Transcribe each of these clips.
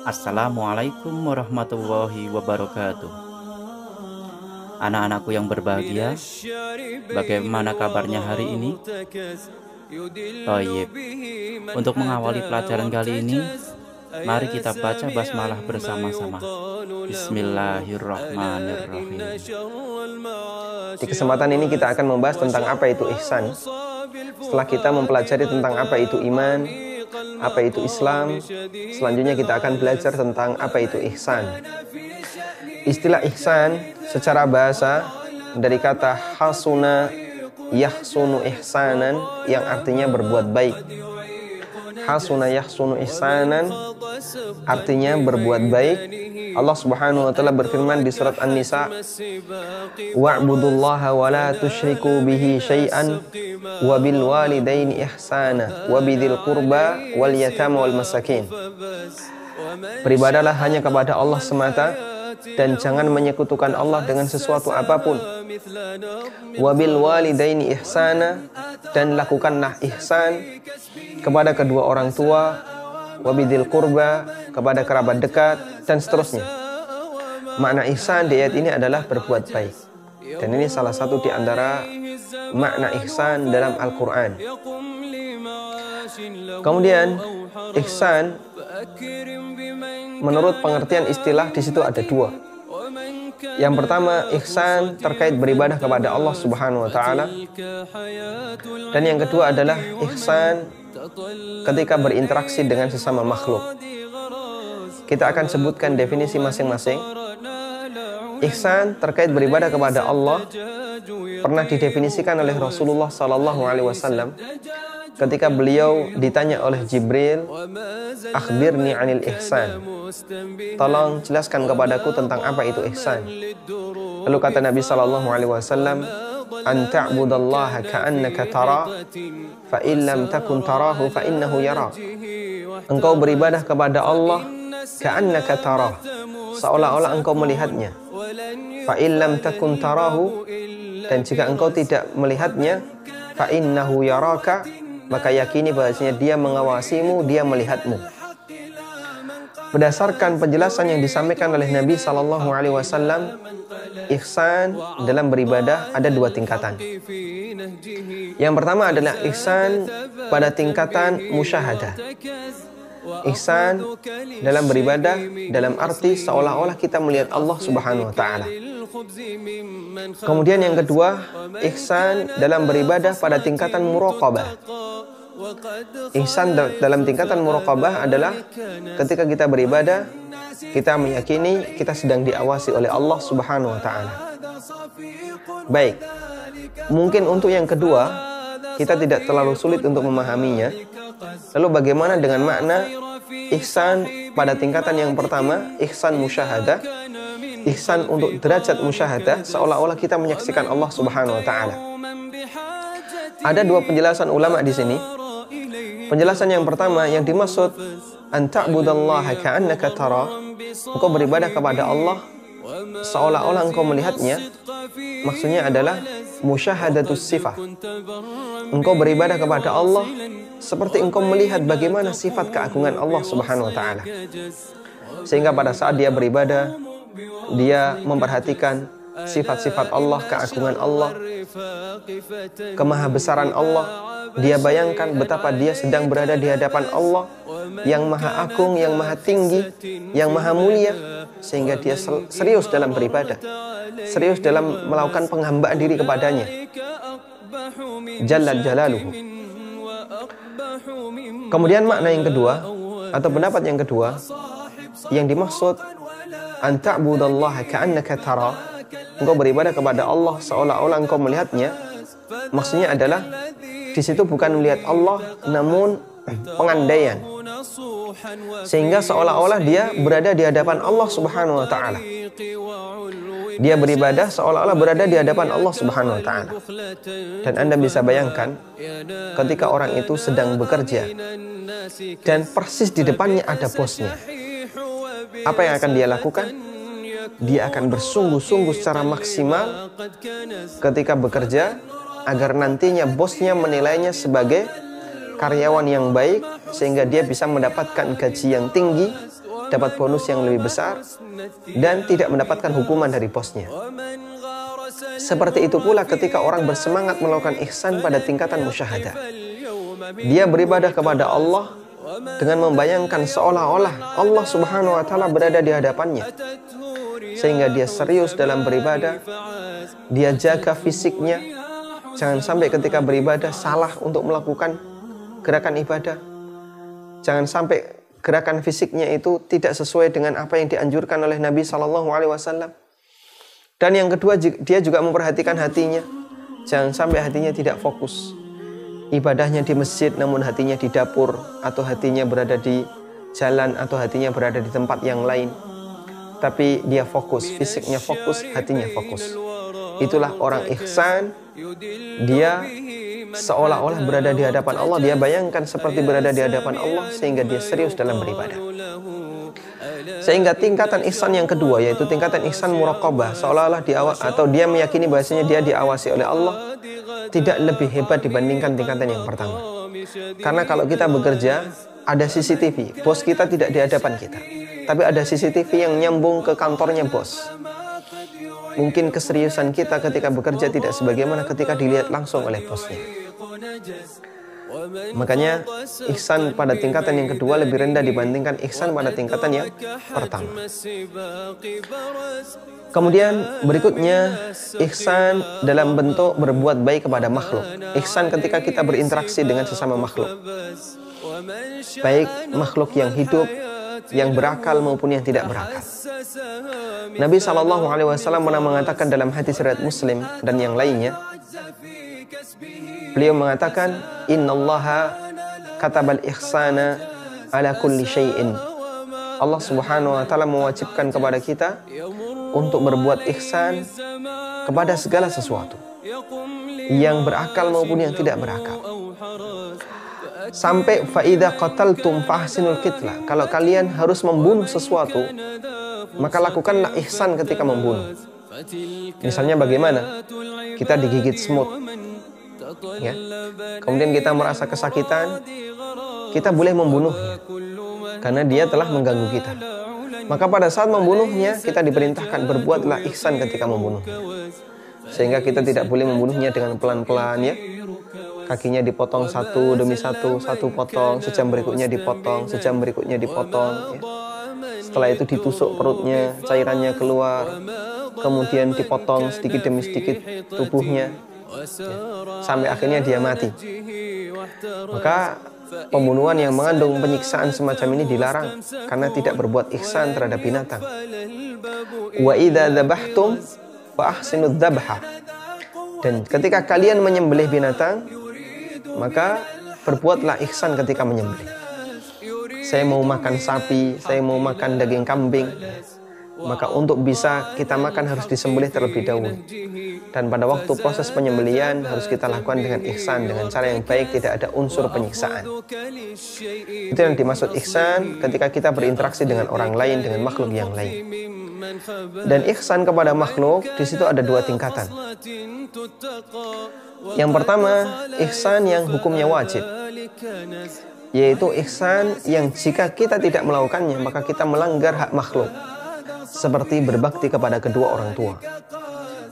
Assalamualaikum warahmatullahi wabarakatuh. Anak-anakku yang berbahagia, bagaimana kabarnya hari ini? Thayyib. Untuk mengawali pelajaran kali ini, mari kita baca basmalah bersama-sama. Bismillahirrahmanirrahim. Di kesempatan ini kita akan membahas tentang apa itu ihsan. Setelah kita mempelajari tentang apa itu iman, apa itu Islam, selanjutnya kita akan belajar tentang apa itu ihsan. Istilah ihsan secara bahasa dari kata hasuna yahsunu ihsanan yang artinya berbuat baik. Hasuna yahsunu ihsanan artinya berbuat baik. Allah Subhanahu wa taala berfirman di surat An-Nisa, wa'budullaha wa la tusyriku bihi syai'an wa bil walidaini ihsana wa bidzil qurba wal yatama wal masakin. Beribadahlah hanya kepada Allah semata dan jangan menyekutukan Allah dengan sesuatu apapun. Wa bil walidaini ihsana, dan lakukanlah ihsan kepada kedua orang tua, wabidzil qurba, kepada kerabat dekat, dan seterusnya. Makna ihsan di ayat ini adalah berbuat baik. Dan ini salah satu di antara makna ihsan dalam Al-Quran. Kemudian ihsan menurut pengertian istilah di situ ada dua. Yang pertama, ihsan terkait beribadah kepada Allah Subhanahu wa taala. Dan yang kedua adalah ihsan ketika berinteraksi dengan sesama makhluk. Kita akan sebutkan definisi masing-masing. Ihsan terkait beribadah kepada Allah pernah didefinisikan oleh Rasulullah SAW ketika beliau ditanya oleh Jibril, akhbirni anil ihsan, tolong jelaskan kepadaku tentang apa itu ihsan. Lalu kata Nabi SAW, an ta'budallaha ka'annaka tara fa in lam takun tarahu fa innahu yara. Engkau beribadah kepada Allah ka'annaka tara, seolah-olah engkau melihatnya. Fa in lam takun tarahu, dan jika engkau tidak melihatnya, fa innahu yaraka, maka yakini bahasanya dia mengawasimu, dia melihatmu. Berdasarkan penjelasan yang disampaikan oleh Nabi SAW, ihsan dalam beribadah ada dua tingkatan. Yang pertama adalah ihsan pada tingkatan musyahadah. Ihsan dalam beribadah dalam arti seolah-olah kita melihat Allah Subhanahu wa taala. Kemudian yang kedua, ihsan dalam beribadah pada tingkatan muraqabah. Ihsan dalam tingkatan muraqabah adalah ketika kita beribadah, kita meyakini kita sedang diawasi oleh Allah Subhanahu wa taala. Baik. Mungkin untuk yang kedua kita tidak terlalu sulit untuk memahaminya. Lalu bagaimana dengan makna ihsan pada tingkatan yang pertama, ihsan musyahadah? Ihsan untuk derajat musyahadah seolah-olah kita menyaksikan Allah Subhanahu wa taala. Ada dua penjelasan ulama di sini. Penjelasan yang pertama, yang dimaksud an ta'budallaha ka'annaka tara, engkau beribadah kepada Allah seolah-olah engkau melihatnya. Maksudnya adalah musyahadatus sifah. Engkau beribadah kepada Allah seperti engkau melihat bagaimana sifat keagungan Allah Subhanahu wa taala. Sehingga pada saat dia beribadah, dia memperhatikan sifat-sifat Allah, keagungan Allah, kemahabesaran Allah. Dia bayangkan betapa dia sedang berada di hadapan Allah yang maha agung, yang maha tinggi, yang maha mulia. Sehingga dia serius dalam beribadah, serius dalam melakukan penghambaan diri kepadanya, Jalla Jalaluhu. Kemudian makna yang kedua atau pendapat yang kedua, yang dimaksud an ta'budallaha ka'annaka tara, engkau beribadah kepada Allah seolah-olah engkau melihatnya. Maksudnya adalah di situ bukan melihat Allah, namun pengandaian. Sehingga seolah-olah dia berada di hadapan Allah Subhanahu wa taala. Dia beribadah seolah-olah berada di hadapan Allah Subhanahu wa taala. Dan Anda bisa bayangkan ketika orang itu sedang bekerja dan persis di depannya ada bosnya. Apa yang akan dia lakukan? Dia akan bersungguh-sungguh secara maksimal ketika bekerja agar nantinya bosnya menilainya sebagai karyawan yang baik, sehingga dia bisa mendapatkan gaji yang tinggi dapat bonus yang lebih besar, dan tidak mendapatkan hukuman dari bosnya. Seperti itu pula ketika orang bersemangat melakukan ihsan pada tingkatan musyahadah. Dia beribadah kepada Allah dengan membayangkan seolah-olah Allah Subhanahu wa Ta'ala berada di hadapannya, sehingga dia serius dalam beribadah. Dia jaga fisiknya, jangan sampai ketika beribadah salah untuk melakukan gerakan ibadah. Jangan sampai gerakan fisiknya itu tidak sesuai dengan apa yang dianjurkan oleh Nabi SAW. Dan yang kedua, dia juga memperhatikan hatinya. Jangan sampai hatinya tidak fokus. Ibadahnya di masjid namun hatinya di dapur, atau hatinya berada di jalan, atau hatinya berada di tempat yang lain. Tapi dia fokus, fisiknya fokus, hatinya fokus. Itulah orang ihsan. Dia seolah-olah berada di hadapan Allah. Dia bayangkan seperti berada di hadapan Allah, sehingga dia serius dalam beribadah. Sehingga tingkatan ihsan yang kedua, yaitu tingkatan ihsan muraqabah, seolah-olah atau dia meyakini bahasanya dia diawasi oleh Allah, tidak lebih hebat dibandingkan tingkatan yang pertama. Karena kalau kita bekerja, ada CCTV, bos kita tidak di hadapan kita, tapi ada CCTV yang nyambung ke kantornya bos. Mungkin keseriusan kita ketika bekerja tidak sebagaimana ketika dilihat langsung oleh bosnya. Makanya ihsan pada tingkatan yang kedua lebih rendah dibandingkan ihsan pada tingkatan yang pertama. Kemudian berikutnya, ihsan dalam bentuk berbuat baik kepada makhluk. Ihsan ketika kita berinteraksi dengan sesama makhluk, baik makhluk yang hidup, yang berakal maupun yang tidak berakal. Nabi SAW pernah mengatakan dalam hadis riwayat Muslim dan yang lainnya, beliau mengatakan, innallaha katabal ihsana ala kulli syai'in. Allah Subhanahu wa Ta'ala mewajibkan kepada kita untuk berbuat ihsan kepada segala sesuatu, yang berakal maupun yang tidak berakal. Sampai faida qataltum fahsinul qitla. Kalau kalian harus membunuh sesuatu, maka lakukanlah ihsan ketika membunuh. Misalnya bagaimana? Kita digigit semut, ya. Kemudian kita merasa kesakitan, kita boleh membunuhnya karena dia telah mengganggu kita. Maka pada saat membunuhnya, kita diperintahkan berbuatlah ihsan ketika membunuhnya. Sehingga kita tidak boleh membunuhnya dengan pelan-pelan, ya. Kakinya dipotong satu demi satu, satu potong, sejam berikutnya dipotong, sejam berikutnya dipotong, ya. Setelah itu ditusuk perutnya, cairannya keluar, kemudian dipotong sedikit demi sedikit tubuhnya, ya, sampai akhirnya dia mati. Maka pembunuhan yang mengandung penyiksaan semacam ini dilarang karena tidak berbuat ihsan terhadap binatang. Wa idza dzabhtum fa ahsinudz dzabha. Dan ketika kalian menyembelih binatang, maka berbuatlah ihsan ketika menyembelih. Saya mau makan sapi, saya mau makan daging kambing, maka untuk bisa kita makan harus disembelih terlebih dahulu. Dan pada waktu proses penyembelihan harus kita lakukan dengan ihsan, dengan cara yang baik, tidak ada unsur penyiksaan. Itu yang dimaksud ihsan ketika kita berinteraksi dengan orang lain, dengan makhluk yang lain. Dan ihsan kepada makhluk, di situ ada dua tingkatan. Yang pertama, ihsan yang hukumnya wajib, yaitu ihsan yang jika kita tidak melakukannya maka kita melanggar hak makhluk, seperti berbakti kepada kedua orang tua,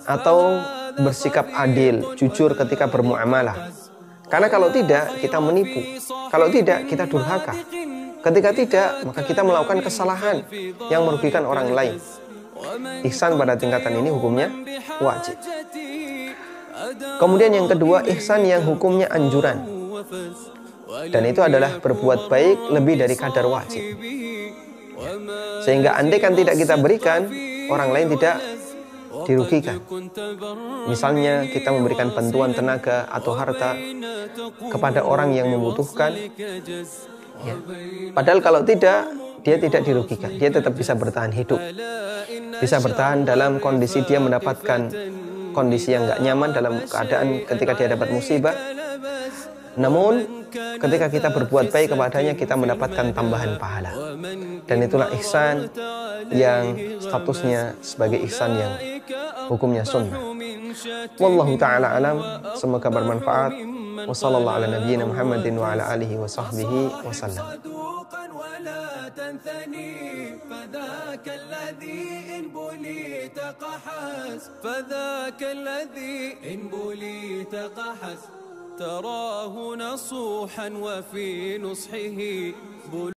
atau bersikap adil, jujur ketika bermuamalah. Karena kalau tidak, kita menipu. Kalau tidak, kita durhaka. Ketika tidak, maka kita melakukan kesalahan yang merugikan orang lain. Ihsan pada tingkatan ini hukumnya wajib. Kemudian yang kedua, ihsan yang hukumnya anjuran. Dan itu adalah berbuat baik lebih dari kadar wajib. Sehingga andai kan tidak kita berikan, orang lain tidak dirugikan. Misalnya kita memberikan bantuan tenaga atau harta kepada orang yang membutuhkan, ya. Padahal kalau tidak, dia tidak dirugikan. Dia tetap bisa bertahan hidup, bisa bertahan dalam kondisi dia mendapatkan kondisi yang gak nyaman dalam keadaan ketika dia dapat musibah. Namun ketika kita berbuat baik kepadanya, kita mendapatkan tambahan pahala. Dan itulah ihsan yang statusnya sebagai ihsan yang hukumnya sunnah. Wallahu ta'ala alam. Semoga bermanfaat. Wassallallahu ala nabiyyina Muhammadin wa ala alihi wa sahbihi wa sallam. تنثني، فذاك الذي إن بليت قحس، فذاك الذي إن بليت قحس. تراه نصوحا وفي نصحه